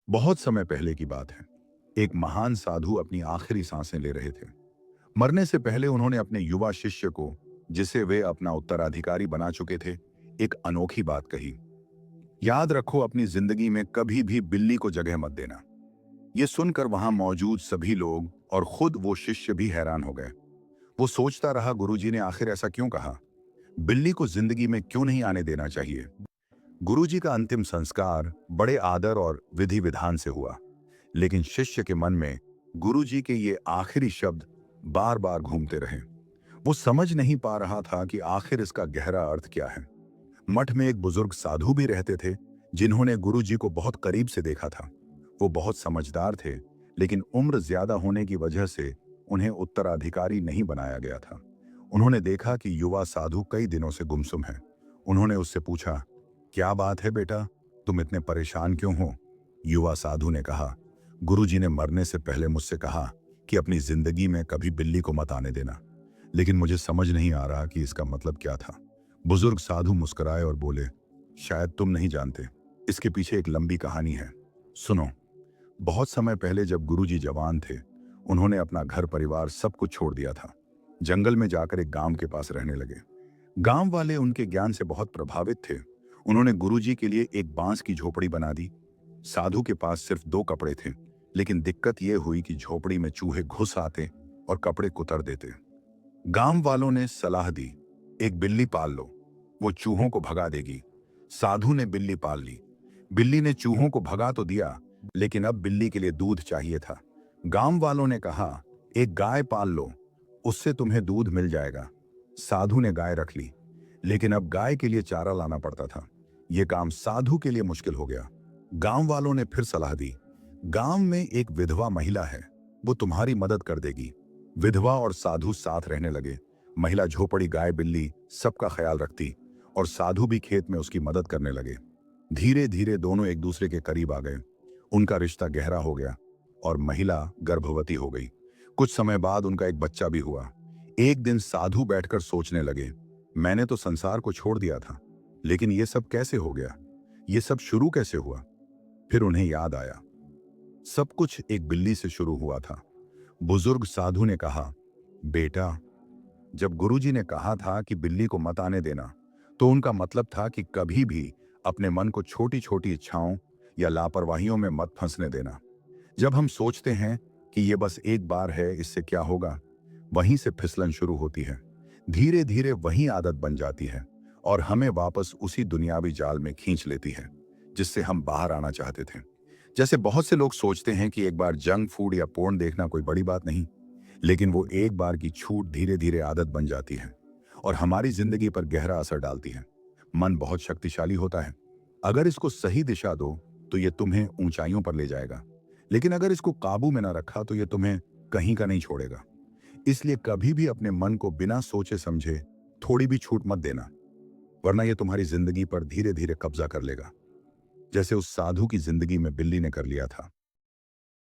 बहुत समय पहले की बात है। एक महान साधु अपनी आखिरी सांसें ले रहे थे। मरने से पहले उन्होंने अपने युवा शिष्य को, जिसे वे अपना उत्तराधिकारी बना चुके थे, एक अनोखी बात कही। याद रखो, अपनी जिंदगी में कभी भी बिल्ली को जगह मत देना। ये सुनकर वहां मौजूद सभी लोग और खुद वो शिष्य भी हैरान हो गए। वो सोचता रहा, गुरुजी ने आखिर ऐसा क्यों कहा? बिल्ली को जिंदगी में क्यों नहीं आने देना चाहिए? गुरुजी का अंतिम संस्कार बड़े आदर और विधि विधान से हुआ, लेकिन शिष्य के मन में गुरुजी के ये आखिरी शब्द बार बार घूमते रहे। वो समझ नहीं पा रहा था कि आखिर इसका गहरा अर्थ क्या है। मठ में एक बुजुर्ग साधु भी रहते थे, जिन्होंने गुरुजी को बहुत करीब से देखा था। वो बहुत समझदार थे, लेकिन उम्र ज्यादा होने की वजह से उन्हें उत्तराधिकारी नहीं बनाया गया था। उन्होंने देखा कि युवा साधु कई दिनों से गुमसुम है। उन्होंने उससे पूछा, क्या बात है बेटा, तुम इतने परेशान क्यों हो? युवा साधु ने कहा, गुरुजी ने मरने से पहले मुझसे कहा कि अपनी जिंदगी में कभी बिल्ली को मत आने देना, लेकिन मुझे समझ नहीं आ रहा कि इसका मतलब क्या था। बुजुर्ग साधु मुस्कुराए और बोले, शायद तुम नहीं जानते, इसके पीछे एक लंबी कहानी है। सुनो। बहुत समय पहले जब गुरुजी जवान थे, उन्होंने अपना घर परिवार सब कुछ छोड़ दिया था। जंगल में जाकर एक गांव के पास रहने लगे। गांव वाले उनके ज्ञान से बहुत प्रभावित थे। उन्होंने गुरुजी के लिए एक बांस की झोपड़ी बना दी। साधु के पास सिर्फ 2 कपड़े थे, लेकिन दिक्कत यह हुई कि झोपड़ी में चूहे घुस आते और कपड़े कुतर देते। गांव वालों ने सलाह दी, एक बिल्ली पाल लो, वो चूहों को भगा देगी। साधु ने बिल्ली पाल ली। बिल्ली ने चूहों को भगा तो दिया, लेकिन अब बिल्ली के लिए दूध चाहिए था। गांव वालों ने कहा, एक गाय पाल लो, उससे तुम्हें दूध मिल जाएगा। साधु ने गाय रख ली, लेकिन अब गाय के लिए चारा लाना पड़ता था। यह काम साधु के लिए मुश्किल हो गया। गांव वालों ने फिर सलाह दी, गांव में एक विधवा महिला है, वो तुम्हारी मदद कर देगी। विधवा और साधु साथ रहने लगे। महिला झोपड़ी, गाय, बिल्ली सबका ख्याल रखती और साधु भी खेत में उसकी मदद करने लगे। धीरे धीरे दोनों एक दूसरे के करीब आ गए। उनका रिश्ता गहरा हो गया और महिला गर्भवती हो गई। कुछ समय बाद उनका एक बच्चा भी हुआ। एक दिन साधु बैठकर सोचने लगे, मैंने तो संसार को छोड़ दिया था, लेकिन ये सब कैसे हो गया? ये सब शुरू कैसे हुआ? फिर उन्हें याद आया, सब कुछ एक बिल्ली से शुरू हुआ था। बुजुर्ग साधु ने कहा, बेटा, जब गुरुजी ने कहा था कि बिल्ली को मत आने देना, तो उनका मतलब था कि कभी भी अपने मन को छोटी छोटी इच्छाओं या लापरवाहियों में मत फंसने देना। जब हम सोचते हैं कि ये बस एक बार है, इससे क्या होगा, वहीं से फिसलन शुरू होती है। धीरे धीरे वही आदत बन जाती है और हमें वापस उसी दुनियावी जाल में खींच लेती है जिससे हम बाहर आना चाहते थे। जैसे बहुत से लोग सोचते हैं कि एक बार जंक फूड या पोर्न देखना कोई बड़ी बात नहीं, लेकिन वो एक बार की छूट धीरे धीरे आदत बन जाती है और हमारी जिंदगी पर गहरा असर डालती है। मन बहुत शक्तिशाली होता है। अगर इसको सही दिशा दो तो ये तुम्हें ऊंचाइयों पर ले जाएगा, लेकिन अगर इसको काबू में ना रखा तो ये तुम्हें कहीं का नहीं छोड़ेगा। इसलिए कभी भी अपने मन को बिना सोचे समझे थोड़ी भी छूट मत देना, वरना ये तुम्हारी जिंदगी पर धीरे धीरे कब्जा कर लेगा, जैसे उस साधु की जिंदगी में बिल्ली ने कर लिया था।